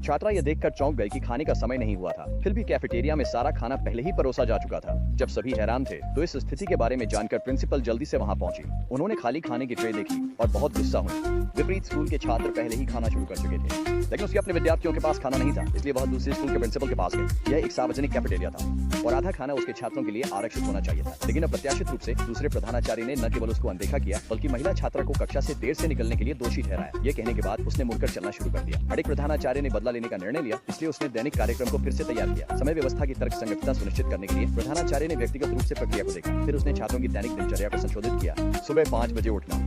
छात्रा यह देखकर चौंक गई कि खाने का समय नहीं हुआ था। फिर भी कैफेटेरिया में सारा खाना पहले ही परोसा जा चुका था। जब सभी हैरान थे तो इस स्थिति के बारे में जानकर प्रिंसिपल जल्दी से वहां पहुंची। उन्होंने खाली खाने की ट्रे देखी और बहुत गुस्सा हुई। विपरीत स्कूल के छात्र पहले ही खाना शुरू कर चुके थे, लेकिन उसके अपने विद्यार्थियों के पास खाना नहीं था, इसलिए वह दूसरे स्कूल के प्रिंसिपल के पास गए। यह एक सार्वजनिक कैफेटेरिया था और आधा खाना उसके छात्रों के लिए आरक्षित होना चाहिए था। लेकिन अप्रत्याशित रूप से दूसरे प्रधानाचार्य ने न केवल उसको अनदेखा किया, बल्कि महिला छात्रा को कक्षा से देर से निकलने के लिए दोषी ठहराया। ये कहने के बाद उसने मुड़कर चलना शुरू कर दिया। अड़िग प्रधानाचार्य ने बदला लेने का निर्णय लिया, इसलिए उसने दैनिक कार्यक्रम को फिर से तैयार किया। समय व्यवस्था की तर्क संगतता सुनिश्चित करने के लिए प्रधानाचार्य ने व्यक्तिगत रूप से प्रक्रिया को देखा। फिर उसने छात्रों की दैनिक दिनचर्या को संशोधित किया। सुबह 5 बजे उठना,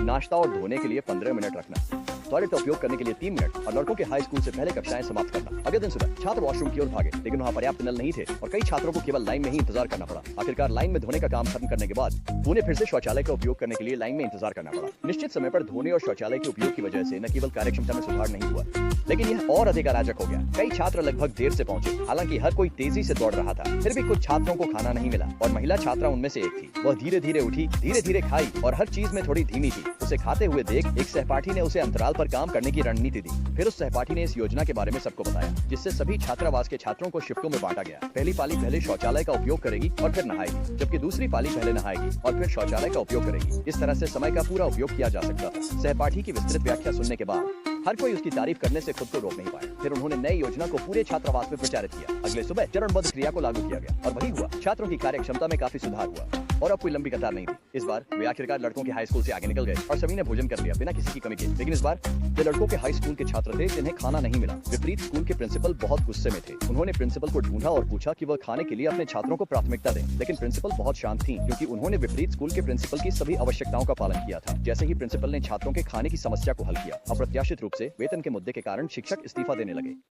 नाश्ता और धोने के लिए 15 मिनट रखना, टॉयलेट का उपयोग करने के लिए 3 मिनट और लड़कों के हाई स्कूल से पहले कक्षाएं समाप्त करना। अगले दिन सुबह छात्र वॉशरूम की ओर भागे, लेकिन वहां पर्याप्त नल नहीं थे और कई छात्रों को केवल लाइन में ही इंतजार करना पड़ा। आखिरकार लाइन में धोने का काम खत्म करने के बाद उन्हें फिर से शौचालय का उपयोग करने के लिए लाइन में इंतजार करना पड़ा। निश्चित समय पर धोने और शौचालय के उपयोग की वजह से न केवल कार्यक्षमता में सुधार नहीं हुआ, लेकिन यह और अधिक अराजक हो गया। कई छात्र लगभग देर से पहुंचे, हालांकि हर कोई तेजी से दौड़ रहा था। फिर भी कुछ छात्रों को खाना नहीं मिला और महिला छात्रा उनमें से एक थी। वह धीरे धीरे उठी, धीरे धीरे खाई और हर चीज में थोड़ी धीमी थी। उसे खाते हुए देख एक सहपाठी ने उसे अंतराल पर काम करने की रणनीति दी। फिर उस सहपाठी ने इस योजना के बारे में सबको बताया, जिससे सभी छात्रावास के छात्रों को शिफ्टों में बांटा गया। पहली पाली पहले शौचालय का उपयोग करेगी और फिर नहाएगी, जबकि दूसरी पाली पहले नहाएगी और फिर शौचालय का उपयोग करेगी। इस तरह से समय का पूरा उपयोग किया जा सकता था। सहपाठी की विस्तृत व्याख्या सुनने के बाद हर कोई उसकी तारीफ करने से खुद को रोक नहीं पाया। फिर उन्होंने नई योजना को पूरे छात्रावास में प्रचारित किया। अगले सुबह चरणबद्ध क्रिया को लागू किया गया और वही हुआ। छात्रों की कार्यक्षमता में काफी सुधार हुआ और अब कोई लंबी कतार नहीं थी। इस बार वे आखिरकार लड़कों के हाई स्कूल से आगे निकल गए और सभी ने भोजन कर लिया बिना किसी की कमी के। लेकिन इस बार वे लड़कों के हाई स्कूल के छात्र थे जिन्हें खाना नहीं मिला। विपरीत स्कूल के प्रिंसिपल बहुत गुस्से में थे। उन्होंने प्रिंसिपल को ढूंढा और पूछा कि वह खाने के लिए अपने छात्रों को प्राथमिकता दें, लेकिन प्रिंसिपल बहुत शांत थी, क्योंकि उन्होंने विपरीत स्कूल के प्रिंसिपल की सभी आवश्यकताओं का पालन किया था। जैसे ही प्रिंसिपल ने छात्रों के खाने की समस्या को हल किया, अप्रत्याशित रूप से वेतन के मुद्दे के कारण शिक्षक इस्तीफा देने लगे।